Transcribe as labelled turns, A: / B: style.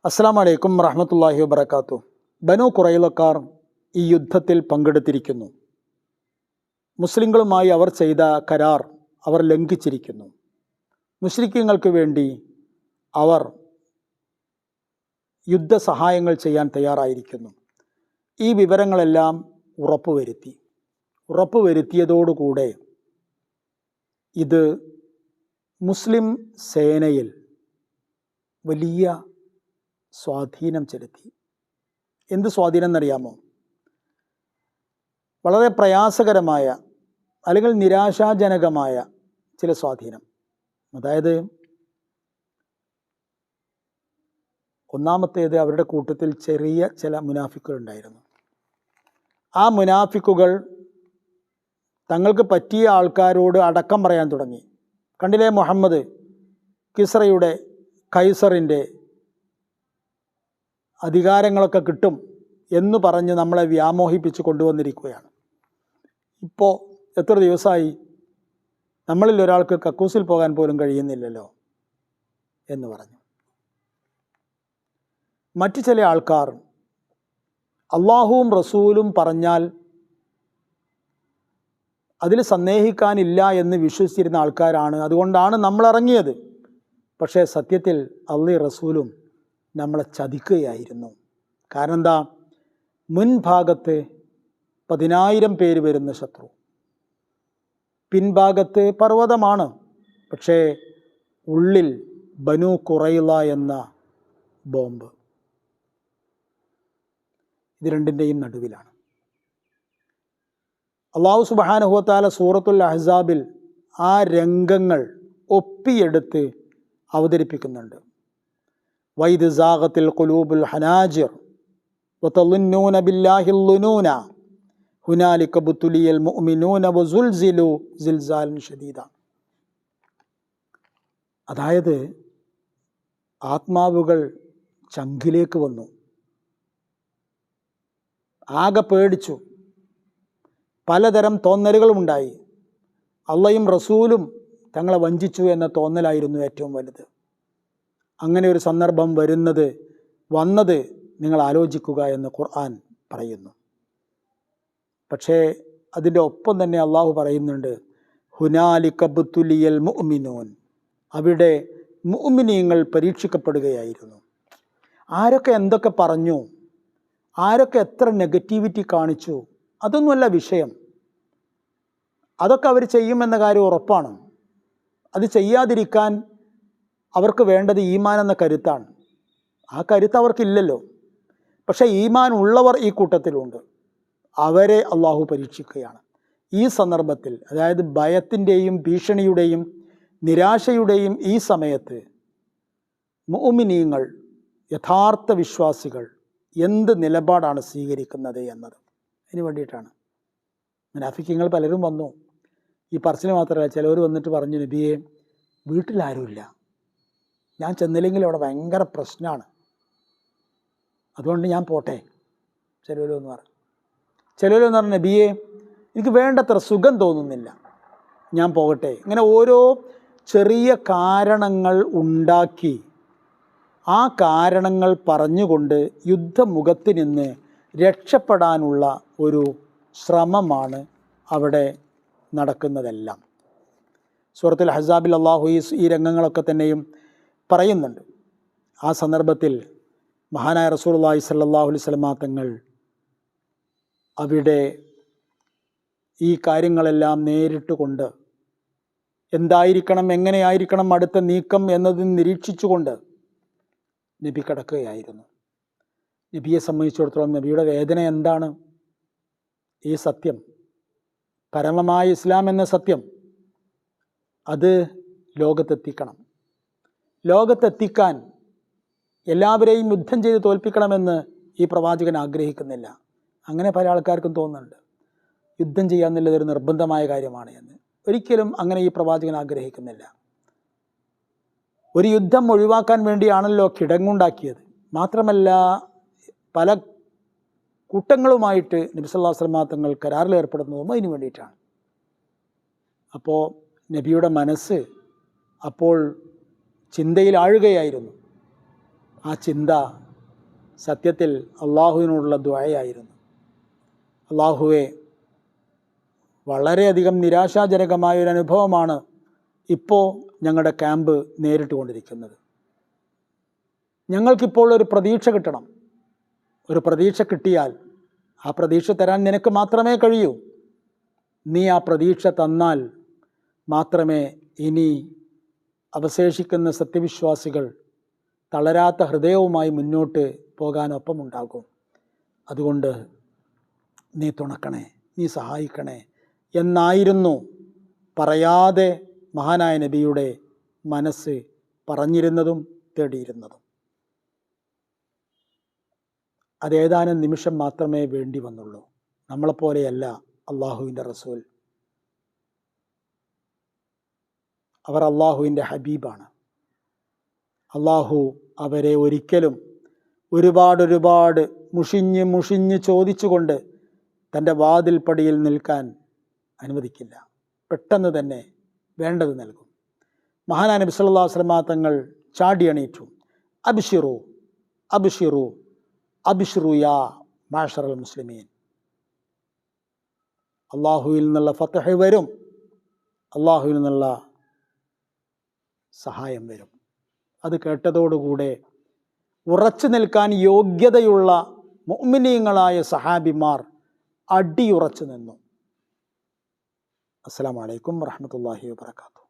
A: അസ്സലാമു അലൈക്കും വറഹ്മത്തുള്ളാഹി വബറകാതുഹു. ബനു ഖുറൈളക്കാർ ഈ യുദ്ധത്തിൽ പങ്കെടുത്തിരിക്കുന്നു. മുസ്ലിങ്ങളുമായി അവർ ചെയ്ത കരാർ അവർ ലംഘിച്ചിരിക്കുന്നു. മുശ്രിക്കീങ്ങൾക്ക് വേണ്ടി അവർ യുദ്ധസഹായങ്ങൾ ചെയ്യാൻ തയ്യാറായിരിക്കുന്നു. ഈ വിവരങ്ങളെല്ലാം ഉറപ്പുവരുത്തിയതോടുകൂടെ ഇത് മുസ്ലിം സേനയിൽ വലിയ സ്വാധീനം ചെലുത്തി. എന്ത് സ്വാധീനം എന്നറിയാമോ? വളരെ പ്രയാസകരമായ അല്ലെങ്കിൽ നിരാശാജനകമായ ചില സ്വാധീനം. അതായത്, ഒന്നാമത്തേത്, അവരുടെ കൂട്ടത്തിൽ ചെറിയ ചില മുനാഫിക്കുകൾ ഉണ്ടായിരുന്നു. ആ മുനാഫിക്കുകൾ തങ്ങൾക്ക് പറ്റിയ ആൾക്കാരോട് അടക്കം പറയാൻ തുടങ്ങി. കണ്ടില്ലേ, മുഹമ്മദ് കിസ്രയുടെ കൈസറിൻ്റെ അധികാരങ്ങളൊക്കെ കിട്ടും എന്ന് പറഞ്ഞ് നമ്മളെ വ്യാമോഹിപ്പിച്ച് കൊണ്ടുവന്നിരിക്കുകയാണ്. ഇപ്പോൾ എത്ര ദിവസമായി നമ്മളിൽ ഒരാൾക്ക് കക്കൂസിൽ പോകാൻ പോലും കഴിയുന്നില്ലല്ലോ എന്ന് പറഞ്ഞു. മറ്റു ചില ആൾക്കാർ അള്ളാഹുവും റസൂലും പറഞ്ഞാൽ അതിൽ സന്ദേഹിക്കാനില്ല എന്ന് വിശ്വസിച്ചിരുന്ന ആൾക്കാരാണ്. അതുകൊണ്ടാണ് നമ്മൾ ഇറങ്ങിയത്. പക്ഷേ സത്യത്തിൽ അള്ളാഹുവും റസൂലും നമ്മളെ ചതിക്കുകയായിരുന്നു. കാരണം എന്താ? മുൻഭാഗത്ത് 10,000 പേര് വരുന്ന ശത്രു, പിൻഭാഗത്ത് പർവ്വതമാണ്. പക്ഷേ ഉള്ളിൽ ബനു ഖുറൈള എന്ന ബോംബ്. ഇത് രണ്ടിൻ്റെയും നടുവിലാണ്. അല്ലാഹു സുബ്ഹാനഹു വ തആല സൂറത്തുൽ അഹ്സാബിൽ ആ രംഗങ്ങൾ ഒപ്പിയെടുത്ത് അവതരിപ്പിക്കുന്നുണ്ട്. വൈദ് സാഗത്തിൽ ഖുലൂബുൽ ഹനാജിർ വതളുന്നൂന ബില്ലാഹിൽ ളുനൂന ഹുനാലിക ബുതുലിയൽ മുഅ്മിനൂന വസുൽസിലു സിൽസാലൻ ശദീദ. അതായത്, ആത്മാവുകൾ ചങ്കിലേക്ക് വന്നു, ആകെ പേടിച്ചു, പലതരം തോന്നലുകളുമുണ്ടായി. അള്ളയും റസൂലും തങ്ങളെ വഞ്ചിച്ചു എന്ന തോന്നലായിരുന്നു ഏറ്റവും വലുത്. അങ്ങനെ ഒരു സന്ദർഭം വന്നത് നിങ്ങൾ ആലോചിക്കുക എന്ന് ഖുർആൻ പറയുന്നു. പക്ഷേ അതിൻ്റെ ഒപ്പം തന്നെ അള്ളാഹു പറയുന്നുണ്ട്, ഹുനാലിക ബുതുലിയൽ മുഅ്മിനൂൻ. അവിടെ മുഅ്മിനീങ്ങൾ പരീക്ഷിക്കപ്പെടുകയായിരുന്നു. ആരൊക്കെ എന്തൊക്കെ പറഞ്ഞു, ആരൊക്കെ എത്ര നെഗറ്റിവിറ്റി കാണിച്ചു, അതൊന്നുമല്ല വിഷയം. അതൊക്കെ അവർ ചെയ്യുമെന്ന കാര്യം ഉറപ്പാണ്. അത് ചെയ്യാതിരിക്കാൻ അവർക്ക് വേണ്ടത് ഈമാൻ എന്ന കരുത്താണ്. ആ കരുത്ത് അവർക്കില്ലല്ലോ. പക്ഷേ ഈമാൻ ഉള്ളവർ ഈ കൂട്ടത്തിലുണ്ട്. അവരെ അള്ളാഹു പരീക്ഷിക്കുകയാണ്. ഈ സന്ദർഭത്തിൽ, അതായത് ഭയത്തിൻ്റെയും ഭീഷണിയുടെയും നിരാശയുടെയും ഈ സമയത്ത് മുഅ്മിനീങ്ങൾ, യഥാർത്ഥ വിശ്വാസികൾ എന്ത് നിലപാടാണ് സ്വീകരിക്കുന്നത് എന്നത് അതിന് വേണ്ടിയിട്ടാണ്. മുനാഫിക്കീങ്ങൾ പലരും വന്നു. ഈ പറച്ചിൽ മാത്രമല്ല, ചിലവർ വന്നിട്ട് പറഞ്ഞു, നബിയെ, വീട്ടിലാരുമില്ല, ഞാൻ ചെന്നില്ലെങ്കിൽ അവിടെ ഭയങ്കര പ്രശ്നമാണ്, അതുകൊണ്ട് ഞാൻ പോട്ടെ. ചിലവരെന്ന് പറഞ്ഞു, നബിയെ, എനിക്ക് വേണ്ടത്ര സുഖം തോന്നുന്നില്ല, ഞാൻ പോകട്ടെ. ഇങ്ങനെ ഓരോ ചെറിയ കാരണങ്ങൾ ഉണ്ടാക്കി ആ കാരണങ്ങൾ പറഞ്ഞുകൊണ്ട് യുദ്ധമുഖത്ത് നിന്ന് രക്ഷപ്പെടാനുള്ള ഒരു ശ്രമമാണ് അവിടെ നടക്കുന്നതെല്ലാം. സൂറത്തുൽ അഹ്സാബിൽ അള്ളാഹു ഈ രംഗങ്ങളൊക്കെ തന്നെയും പറയുന്നുണ്ട്. ആ സന്ദർഭത്തിൽ മഹാനായ റസൂലുള്ളാഹി സ്വല്ലല്ലാഹു അലൈഹി വസല്ലം തങ്ങൾ അവിടെ ഈ കാര്യങ്ങളെല്ലാം നേരിട്ട് കൊണ്ട് എന്തായിരിക്കണം, എങ്ങനെയായിരിക്കണം അടുത്ത നീക്കം എന്നതിൽ നിരീക്ഷിച്ചുകൊണ്ട് നബി കിടക്കുകയായിരുന്നു. നബിയെ സംബന്ധിച്ചിടത്തോളം നബിയുടെ വേദന എന്താണ്? ഈ സത്യം, പരമമായ ഇസ്ലാം എന്ന സത്യം, അത് ലോകത്തെത്തിക്കാൻ എല്ലാവരെയും യുദ്ധം ചെയ്ത് തോൽപ്പിക്കണമെന്ന് ഈ പ്രവാചകൻ ആഗ്രഹിക്കുന്നില്ല. അങ്ങനെ പല ആൾക്കാർക്കും തോന്നുന്നുണ്ട് യുദ്ധം ചെയ്യാന്നുള്ളത് ഒരു നിർബന്ധമായ കാര്യമാണ് എന്ന്. ഒരിക്കലും അങ്ങനെ ഈ പ്രവാചകൻ ആഗ്രഹിക്കുന്നില്ല. ഒരു യുദ്ധം ഒഴിവാക്കാൻ വേണ്ടിയാണല്ലോ കിടങ്ങുണ്ടാക്കിയത്. മാത്രമല്ല, പല കൂട്ടങ്ങളുമായിട്ട് നബി സല്ലല്ലാഹു അലൈഹി വസല്ലം തങ്ങൾ കരാറിൽ ഏർപ്പെടുന്നതും അതിന് വേണ്ടിയിട്ടാണ്. അപ്പോൾ നബിയുടെ മനസ്സ് അപ്പോൾ ചിന്തയിൽ ആഴുകയായിരുന്നു. ആ ചിന്ത സത്യത്തിൽ അള്ളാഹുവിനോടുള്ള ദുആയായിരുന്നു. അള്ളാഹുവേ, വളരെയധികം നിരാശാജനകമായ ഒരു അനുഭവമാണ് ഇപ്പോൾ ഞങ്ങളുടെ ക്യാമ്പ് നേരിട്ട് കൊണ്ടിരിക്കുന്നത്. ഞങ്ങൾക്കിപ്പോൾ ഒരു പ്രതീക്ഷ കിട്ടണം. ഒരു പ്രതീക്ഷ കിട്ടിയാൽ ആ പ്രതീക്ഷ തരാൻ നിനക്ക് മാത്രമേ കഴിയൂ. നീ ആ പ്രതീക്ഷ തന്നാൽ മാത്രമേ ഇനി അവശേഷിക്കുന്ന സത്യവിശ്വാസികൾ തളരാത്ത ഹൃദയവുമായി മുന്നോട്ട് പോകാനൊപ്പമുണ്ടാകും. അതുകൊണ്ട് നീ തുണക്കണേ, നീ സഹായിക്കണേ എന്നായിരുന്നു പറയാതെ മഹാനായ നബിയുടെ മനസ്സ് പറഞ്ഞിരുന്നതും തേടിയിരുന്നതും. അതേതാനും നിമിഷം മാത്രമേ വേണ്ടി വന്നുള്ളൂ. നമ്മളെപ്പോലെയല്ല അള്ളാഹുവിൻ്റെ റസൂൽ. അവർ അള്ളാഹുവിൻ്റെ ഹബീബാണ്. അള്ളാഹു അവരെ ഒരിക്കലും ഒരുപാട് മുഷിഞ്ഞ് ചോദിച്ചുകൊണ്ട് തൻ്റെ വാതിൽപ്പടിയിൽ നിൽക്കാൻ അനുവദിക്കില്ല. പെട്ടെന്ന് തന്നെ വേണ്ടത് നൽകും. മഹാനായ നബി സല്ലല്ലാഹു അലൈഹി വസല്ലം തങ്ങൾ ചാടി എണീറ്റു. അബ്ശിറു അബ്ശിറു അബ്ശിറു യാ മാശറൽ മുസ്ലിമീൻ. അള്ളാഹുവിൽ നിന്നുള്ള ഫത്ഹ് വരും, അള്ളാഹുവിൽ നിന്നുള്ള സഹായം വരും. അത് കേട്ടതോടുകൂടെ ഉറച്ചു നിൽക്കാൻ യോഗ്യതയുള്ള മുഅ്മിനീങ്ങളായ സഹാബിമാർ അടിയുറച്ചു നിന്നു. അസ്സലാമു അലൈക്കും വറഹ്മത്തുള്ളാഹി വബറകാതുഹു.